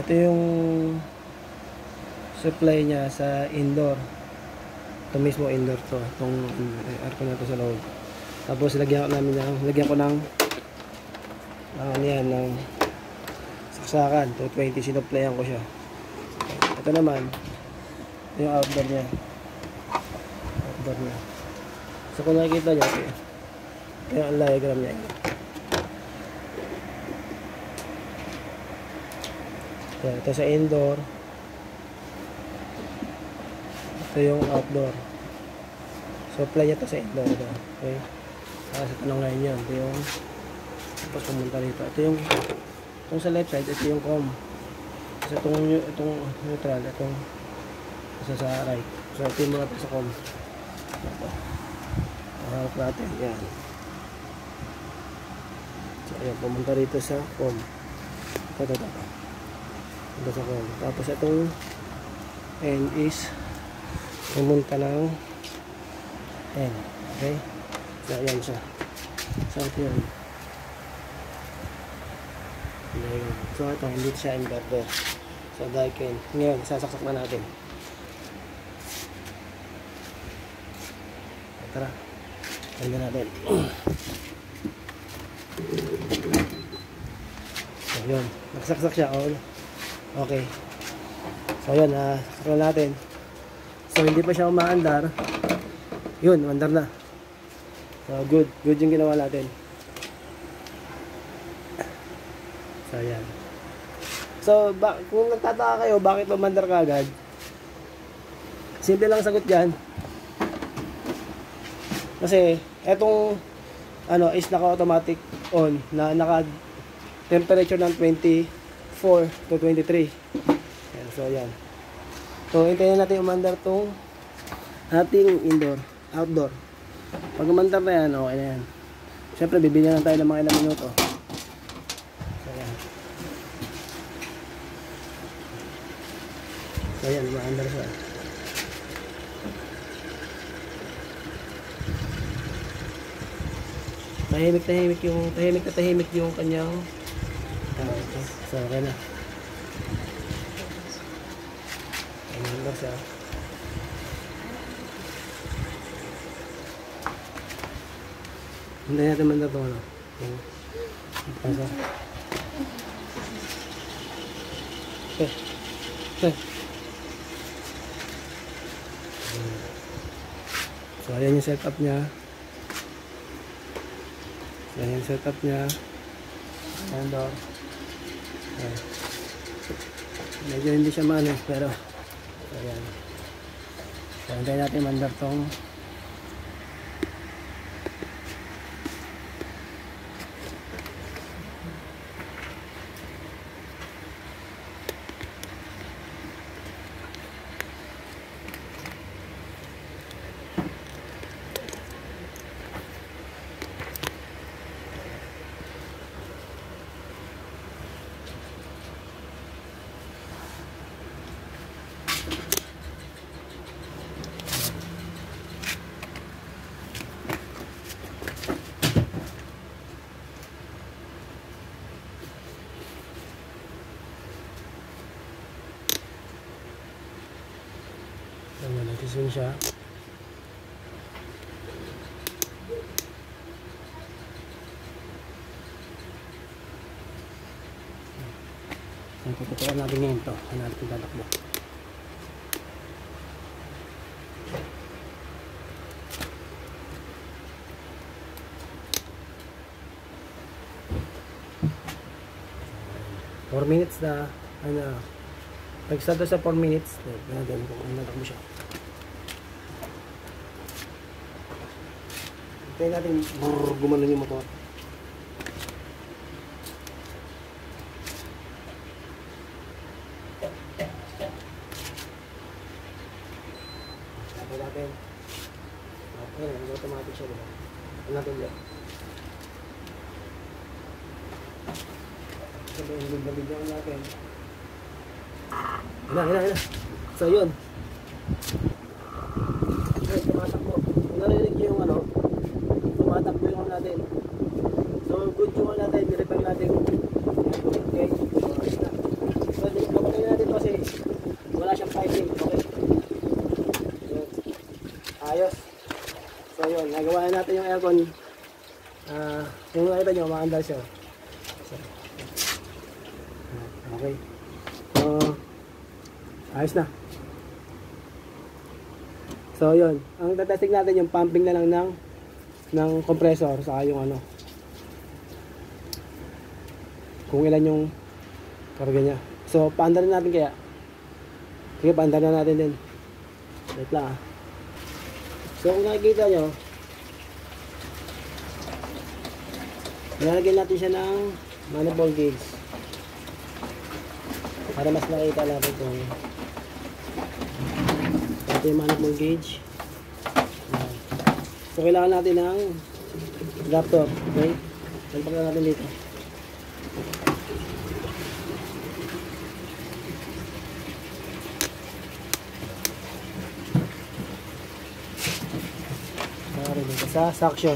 Ito yung supply niya sa indoor. Ito mismo indoor to. Itong aircon na to sa loob. Tapos lagyan ko ng ano yan, ng saksakan. 220, sinuplayan ko siya. Ito naman, ito yung outdoor niya. Outdoor niya. So kung nakikita nyo, ito yung diagram niya. Ito sa indoor. Ito yung outdoor. Supply niya ito sa indoor. Okay. Sa tanong ngayon yun. Ito yung tapos pumunta dito. Ito yung sa left side. Ito yung com. Kasi itong neutral. Itong isa sa right. So ito yung mga sa com. Ito. Harap natin. Yan. So ayan. Pumunta dito sa com. Ito. Ito sa com. Tapos itong end is pumunta ng end. Okay. So ayan siya. So ito yun. So ito, hindi siya inverter. So daikin. Ngayon, sasaksak na natin. Tara. Tara natin. So yun. Nagsaksak siya. Okay. So yun, saksak na natin. So hindi pa siya umaandar. Yun, umaandar na. So good. Good yung ginawa natin. So yan. So kung nagtataka kayo bakit umandar ka agad, simple lang sagot dyan. Kasi etong is naka-automatic on na naka-temperature ng 24 to 23. Yan, so yan. So hintayin natin umandar tong ating outdoor. Pag umandar na yan, okay na yan. Siyempre bibigyan lang tayo ng mga ilang minuto. So yan, umaandar siya. Tahimik yung kanyang okay. So okay na. Umaandar siya. Hindi natin mandar ito pasa. So ayan yung setup niya. Indoor. Medyo hindi siya maano pero ayan. So hintayin natin mandar tong natin siya. Tututukan natin ngayon ito. Hanapin natin tatakbo. Four minutes na. Nag-start sa 4 minutes. Ganyan kung natakbo siya. Hintayin natin gumanon yung motor. Hintayin natin. Okay, automatic siya. Hintayin natin dyan. Sabihin, bigyan natin. Hina. So yun. Okay, tumatakbo. Narinig niyo yung tumatakbo yung natin. So good yung natin, nirepel natin. Okay. So aircon, kung nakita nyo, maandar siya. So, okay. So, ayos na. So, yun. Ang tatesting natin yung pumping na lang ng compressor, saka yung ano, kung ilan yung karga niya. So, paandarin natin kaya. Sige, paandarin natin din. Wait lang ah. So, kung nakikita nyo, nalagyan natin siya ng manifold gauge para mas makita natin kung ito yung manifold gauge. So, kailangan natin ng adapter. Okay? Talpak na natin dito. Sa suction.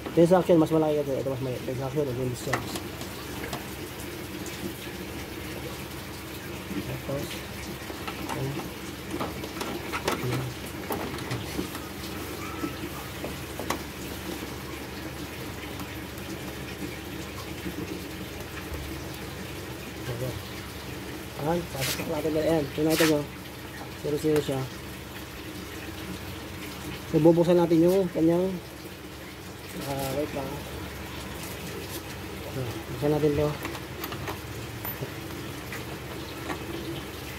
Ito yung suction, mas malaki ito. Ito mas malaki. Ito yung suction, ito yung discharge. Tapos, ayan, pasok natin na. Ayan, tunay nyo. Zero siya. So, bubuksan natin yung kanyang wait lang. So, buksan natin to.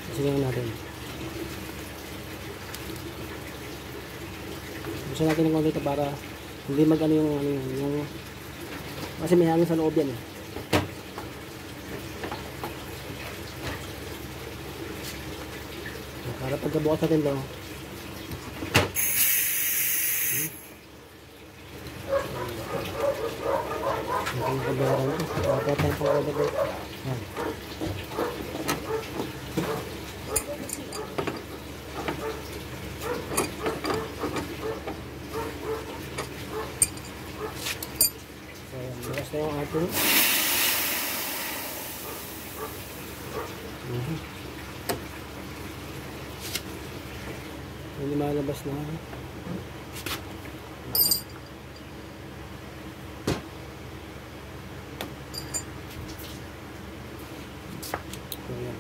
Buksan natin. Buksan natin ng konti ito para hindi mag-ano yung kasi may hangin sa loob yan eh. So, para pagkabukas natin to, ang kabayaran ito. Wala tayong pang-order. So, bukas na yung ating. Hindi malabas na.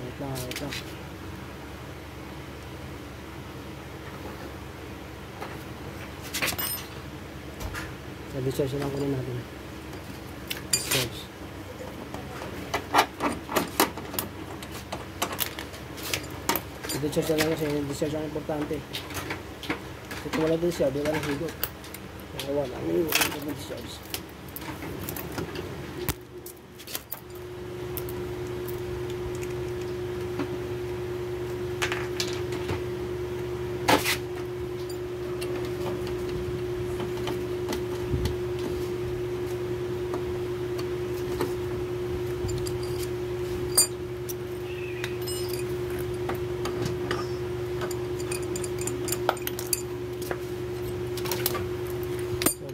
Wait lang. Sa discharge lang kunin natin. Discharge. Sa discharge lang kasi yung discharge ang importante. Kasi kung wala discharge, wala nang higot. Kaya wala. Ano yung discharge?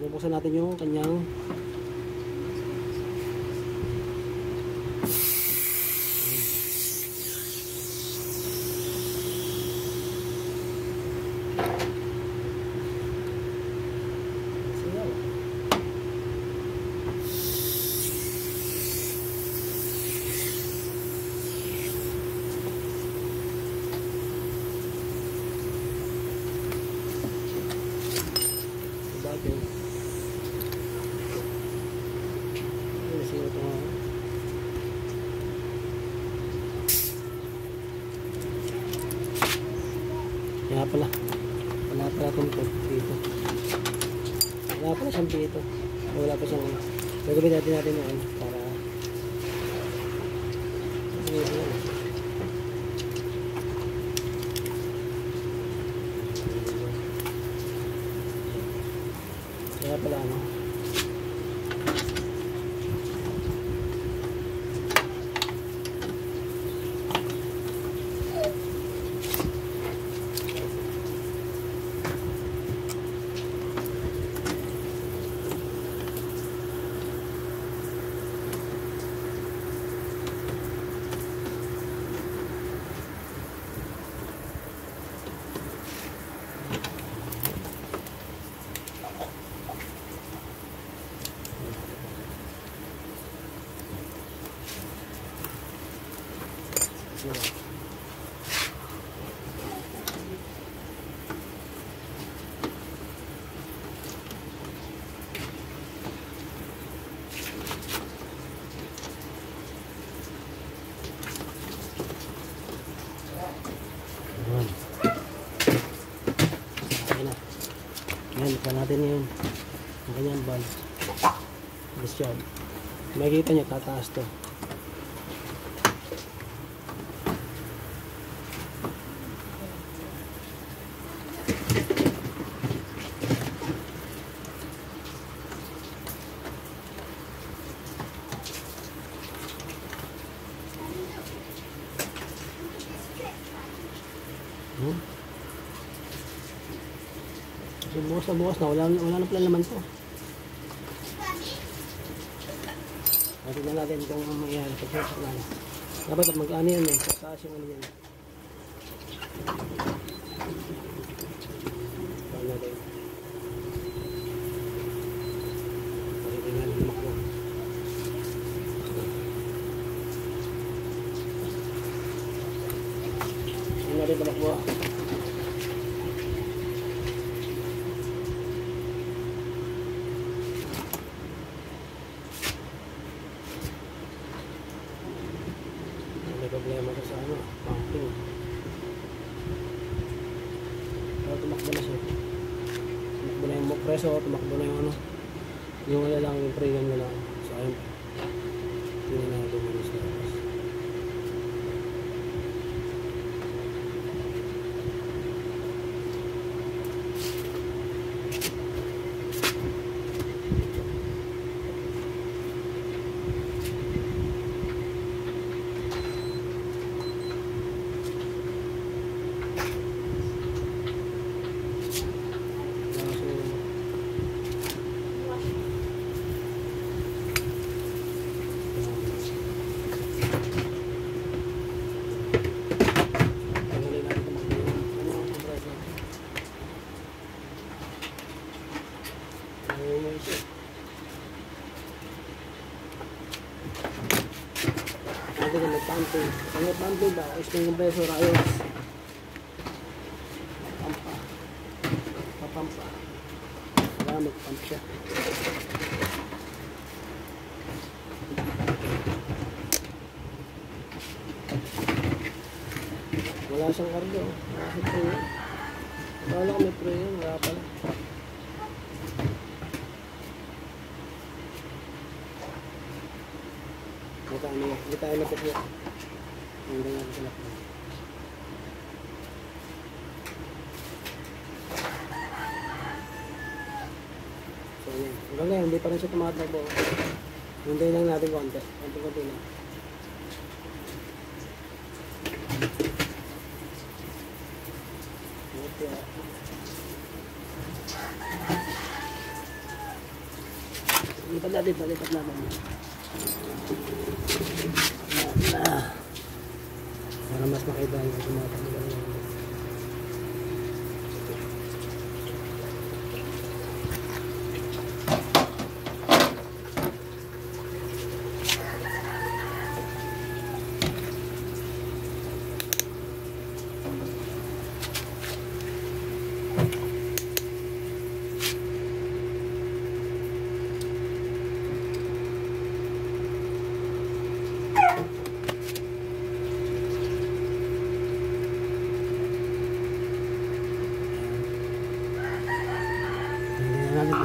Bubuksan natin yung kanyang kaya pala itong dito. Wala pala siyang dito. Wala pa siyang gagawin natin yung ano para kaya pala ano Tignan natin ngayon ang kanyang valve. Discharge. Makikita nyo, tataas to. So, bukas na, wala na pala naman to. Tignan natin kung mangyayari. Pagsasak na. Dapat mag-ano yan eh. Tataas yung ano yan. Tignan natin. Tignan natin tumakbo. Tignan natin tumakbo. May problema ka sa ano, pumping. Pero tumakbo na siya. Tumakbo na yung preso, tumakbo na yung ano. Yung wala lang, yung pre-gun nyo lang. So ayun. Tingnan natin yung manis na labas. Ito na mag-pumping. Ang mag-pumping ba? Spring compressor ayos. Pampa. Papampa. Kaya mag-pump siya. Wala siyang cargo. Wala siyang pre. Wala ko may pre yun. Wala pala. Hindi tayo matapos. Hindi nga sa lakman. So yan. Hanggang ngayon, hindi pa rin siya tumatakbo. Hintayin lang natin konti. Konti-konti lang. Lipat natin. Para mas makita yung tumatakbo.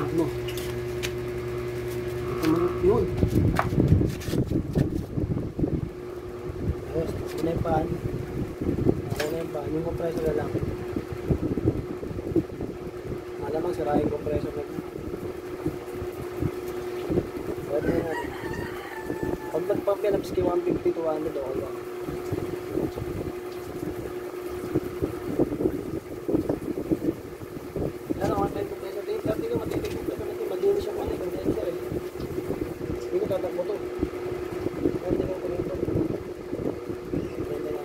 Mo. Yun. Ayos, yun yung pan. Yung compressor na lang. Malamang sira yung compressor na lang. Pwede na natin. Pag nag-pump yan, napski 150 to 100 o yan. Yan ako, ang compressor din. Dati ka matitig compressor natin. Malinis siya kung ano. Condenser eh. Hindi ko tatakbo to. Pwede ka ito. Pwede na.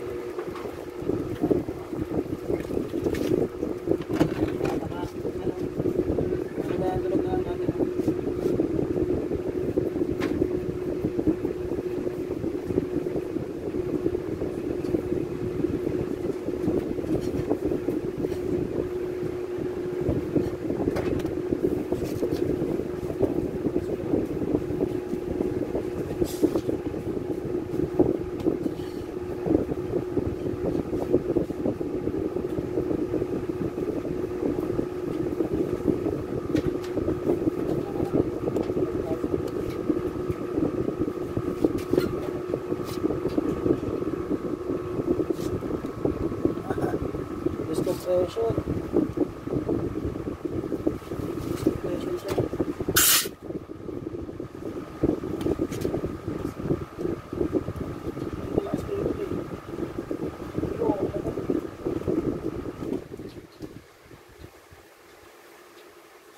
compression. Compression siya.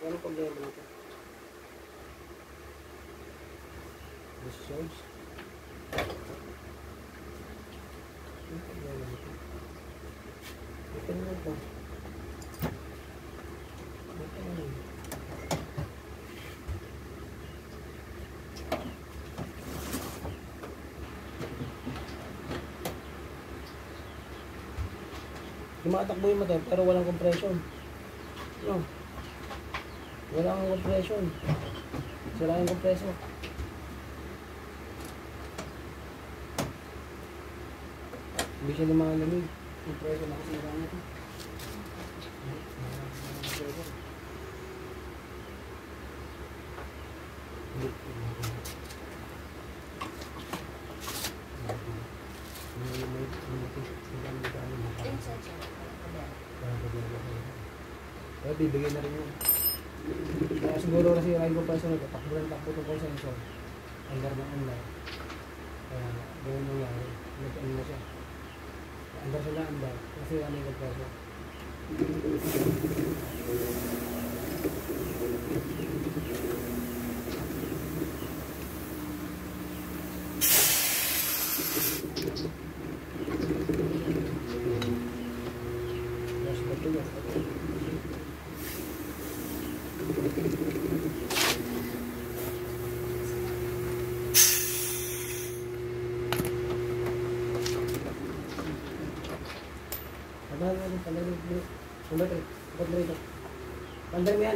Ano problema nito? Discharge? Ano problema nito? Ito na ito. Ito na ito. Tumatakbo yung motor pero walang compression. No. Walang compression. Sira yung compressor. Hindi siya lumalamig. Compressor na kasi sira niya ito. Kaya bibigyan na rin yun. Kaya siguro kasi yung compressor na ito, takbo itong sensor. Under ng under. Kaya gawin nangyari. Nag-ano na siya. Under siya na under. Kasi ano yung compressor. Yes, betul ya. Ada yang paling ini, sudah deh, buat mereka. Pandai